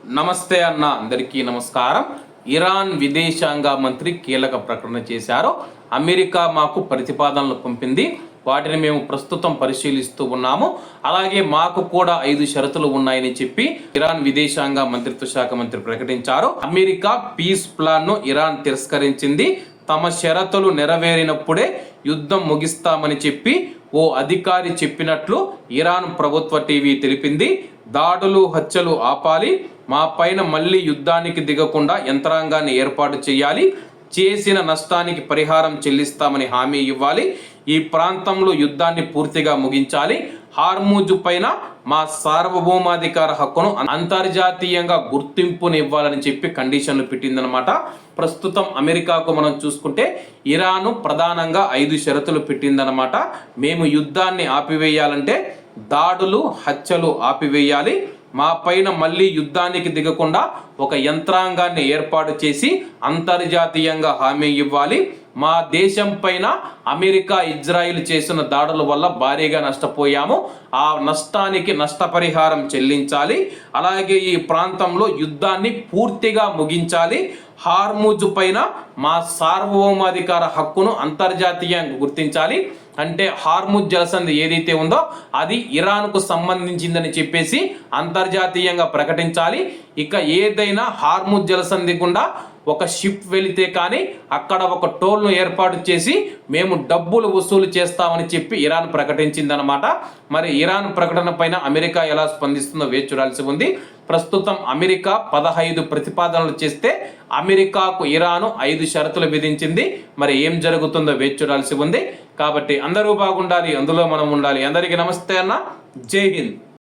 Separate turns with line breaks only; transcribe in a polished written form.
నమస్తే అన్న, అందరికీ నమస్కారం. ఇరాన్ విదేశాంగ మంత్రి కీలక ప్రకటన చేశారు. అమెరికా మాకు ప్రతిపాదనలు పంపింది, వాటిని మేము ప్రస్తుతం పరిశీలిస్తూ ఉన్నాము. అలాగే మాకు కూడా 5 షరతులు ఉన్నాయని చెప్పి ఇరాన్ విదేశాంగ మంత్రిత్వ శాఖ మంత్రి ప్రకటించారు. అమెరికా పీస్ ప్లాన్ ను ఇరాన్ తిరస్కరించింది. తమ షరతులు నెరవేరినప్పుడే యుద్ధం ముగిస్తామని చెప్పి ఓ అధికారి చెప్పినట్లు ఇరాన్ ప్రభుత్వ టీవీ తెలిపింది. దాడులు హత్యలు ఆపాలి, మా పైన మళ్ళీ యుద్ధానికి దిగకుండా యంత్రాంగాన్ని ఏర్పాటు చేయాలి, చేసిన నష్టానికి పరిహారం చెల్లిస్తామని హామీ ఇవ్వాలి, ఈ ప్రాంతంలో యుద్ధాన్ని పూర్తిగా ముగించాలి, హార్మూజ్ పైన మా సార్వభౌమాధికార హక్కును అంతర్జాతీయంగా గుర్తింపునివ్వాలని చెప్పి కండిషన్లు పెట్టిందనమాట. ప్రస్తుతం అమెరికాకు మనం చూసుకుంటే ఇరాను ప్రధానంగా 5 షరతులు పెట్టిందనమాట. మేము యుద్ధాన్ని ఆపివేయాలంటే దాడులు హత్యలు ఆపివేయాలి, మా పైన మళ్ళీ యుద్ధానికి దిగకుండా ఒక యంత్రాంగాన్ని ఏర్పాటు చేసి అంతర్జాతీయంగా హామీ ఇవ్వాలి, మా దేశం పైన అమెరికా ఇజ్రాయిల్ చేసిన దాడుల వల్ల భారీగా నష్టపోయాము, ఆ నష్టానికి నష్టపరిహారం చెల్లించాలి, అలాగే ఈ ప్రాంతంలో యుద్ధాన్ని పూర్తిగా ముగించాలి, హార్మూజ్ పైన మా సార్వభౌమాధికార హక్కును అంతర్జాతీయంగా గుర్తించాలి. అంటే హార్మూజ్ జలసంధి ఏదైతే ఉందో అది ఇరాన్కు సంబంధించిందని చెప్పేసి అంతర్జాతీయంగా ప్రకటించాలి. ఇక ఏదైనా హార్మూజ్ జలసంధి గుండా ఒక షిప్ వెళితే కానీ అక్కడ ఒక టోల్ను ఏర్పాటు చేసి మేము డబ్బులు వసూలు చేస్తామని చెప్పి ఇరాన్ ప్రకటించిందనమాట. మరి ఇరాన్ ప్రకటన పైన అమెరికా ఎలా స్పందిస్తుందో వేచి చూడాల్సి ఉంది. ప్రస్తుతం అమెరికా 15 ప్రతిపాదనలు చేస్తే అమెరికాకు ఇరాను 5 షరతులు విధించింది. మరి ఏం జరుగుతుందో వేచి చూడాల్సి ఉంది. కాబట్టి అందరూ బాగుండాలి, అందులో మనం ఉండాలి. అందరికీ నమస్తే అన్న, జై హింద్.